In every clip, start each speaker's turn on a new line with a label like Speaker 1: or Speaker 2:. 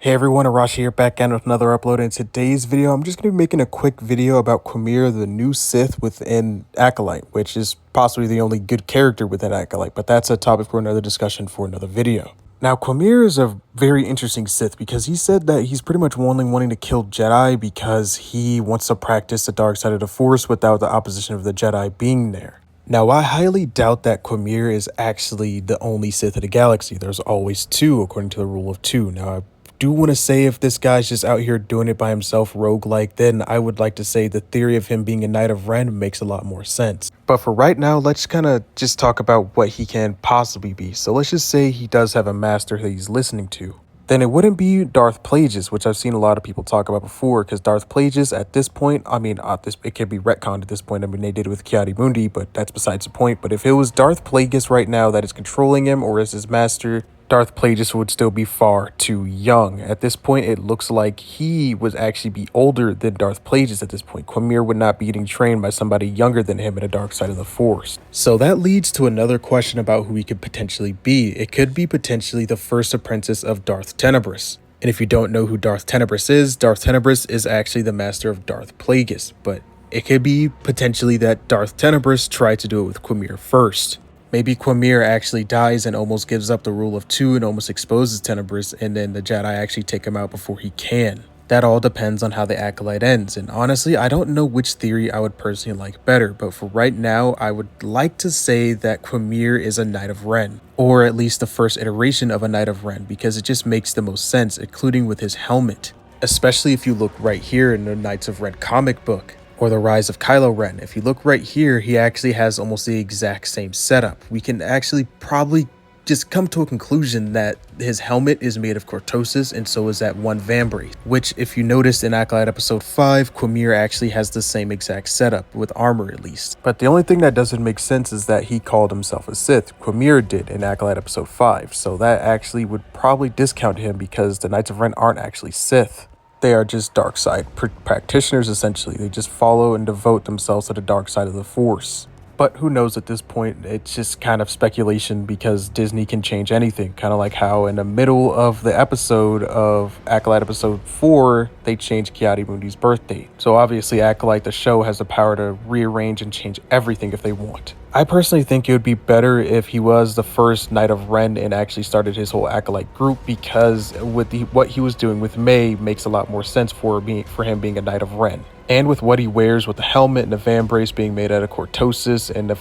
Speaker 1: Hey everyone, Arashi here back again with another upload. In today's video, I'm just going to be making a quick video about Qimir, the new Sith within Acolyte, which is possibly the only good character within Acolyte, but that's a topic for another discussion for another video. Now, Qimir is a very interesting Sith because he said that he's pretty much only wanting to kill Jedi because he wants to practice the dark side of the Force without the opposition of the Jedi being there. Now, I highly doubt that Qimir is actually the only Sith of the galaxy. There's always two, according to the rule of two. Now, I do want to say if this guy's just out here doing it by himself roguelike, then I would like to say the theory of him being a Knight of Ren makes a lot more sense. But for right now, let's kind of just talk about what he can possibly be. So let's just say he does have a master that he's listening to. Then it wouldn't be Darth Plagueis, which I've seen a lot of people talk about before, because Darth Plagueis at this point, it could be retconned at this point. I mean, they did it with Mundi, but that's besides the point. But if it was Darth Plagueis right now that is controlling him or is his master, Darth Plagueis would still be far too young. At this point, it looks like he would actually be older than Darth Plagueis at this point. Qimir would not be getting trained by somebody younger than him in the dark side of the Force. So that leads to another question about who he could potentially be. It could be potentially the first apprentice of Darth Tenebrous. And if you don't know who Darth Tenebrous is actually the master of Darth Plagueis. But it could be potentially that Darth Tenebrous tried to do it with Qimir first. Maybe Qimir actually dies and almost gives up the rule of two and almost exposes Tenebrous, and then the Jedi actually take him out before he can. That all depends on how the Acolyte ends, and honestly, I don't know which theory I would personally like better, but for right now, I would like to say that Qimir is a Knight of Ren, or at least the first iteration of a Knight of Ren, because it just makes the most sense, including with his helmet. Especially if you look right here in the Knights of Ren comic book, or the Rise of Kylo Ren. If you look right here, he actually has almost the exact same setup. We can actually probably just come to a conclusion that his helmet is made of cortosis, and so is that one vambrace, which if you noticed in Acolyte episode 5, Qimir actually has the same exact setup, with armor at least. But the only thing that doesn't make sense is that he called himself a Sith. Qimir did in Acolyte episode 5, so that actually would probably discount him because the Knights of Ren aren't actually Sith. They are just dark side practitioners, essentially. They just follow and devote themselves to the dark side of the Force. But who knows at this point? It's just kind of speculation because Disney can change anything. Kind of like how in the middle of the episode of Acolyte episode 4, they changed Mundi's birthday. So obviously Acolyte, the show, has the power to rearrange and change everything if they want. I personally think it would be better if he was the first Knight of Ren and actually started his whole Acolyte group, because with what he was doing with May makes a lot more sense for him being a Knight of Ren. And with what he wears with the helmet and the vambrace being made out of cortosis, and the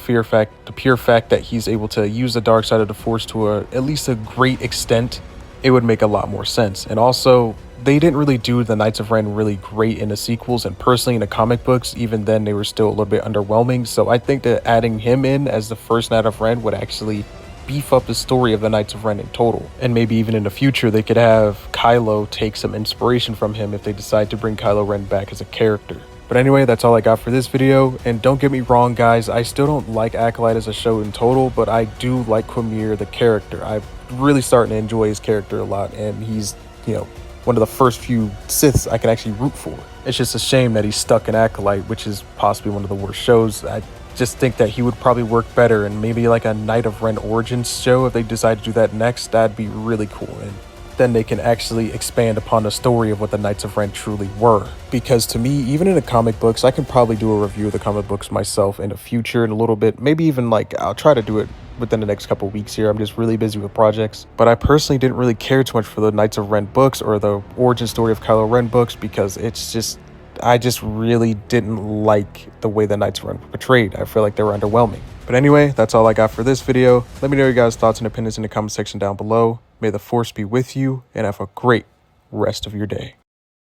Speaker 1: pure fact that he's able to use the dark side of the Force to at least a great extent, it would make a lot more sense. And also, they didn't really do the Knights of Ren really great in the sequels, and personally in the comic books, even then they were still a little bit underwhelming. So I think that adding him in as the first Knight of Ren would actually beef up the story of the Knights of Ren in total. And maybe even in the future, they could have Kylo take some inspiration from him if they decide to bring Kylo Ren back as a character. But anyway, that's all I got for this video. And don't get me wrong, guys, I still don't like Acolyte as a show in total, but I do like Qimir, the character. I'm really starting to enjoy his character a lot, and he's, one of the first few Siths I can actually root for. It's just a shame that he's stuck in Acolyte, which is possibly one of the worst shows. I just think that he would probably work better in maybe like a Knight of Ren Origins show. If they decide to do that next, that'd be really cool. And then they can actually expand upon the story of what the Knights of Ren truly were. Because to me, even in the comic books, I can probably do a review of the comic books myself in the future in a little bit. Maybe even I'll try to do it within the next couple of weeks here. I'm just really busy with projects. But I personally didn't really care too much for the Knights of Ren books or the origin story of Kylo Ren books, because I just really didn't like the way the Knights of Ren were portrayed. I feel like they were underwhelming. But anyway, that's all I got for this video. Let me know your guys' thoughts and opinions in the comment section down below. May the Force be with you, and have a great rest of your day.